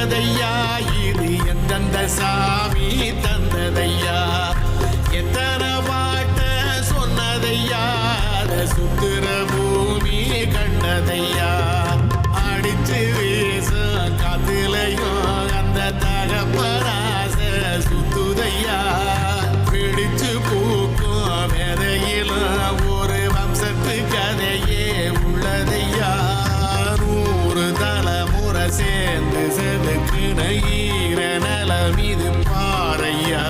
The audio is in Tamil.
சொன்னதையா இது எந்தெந்த சாமி தந்ததையா எத்தனை பாட்ட சொன்னதையா அத சுத்துற பூமி கண்டதையா அடிச்சு வீசும் காத்துலையும் அந்த தகப்பராச சுத்துதையா பிடிச்சு பூக்கும் வேதையிலும் ஒரு வம்சத்து கதையே உள்ளதையா 100 தலைமுறை சேர்ந்து செதுக்குன ஈர நலம் இது பாறையா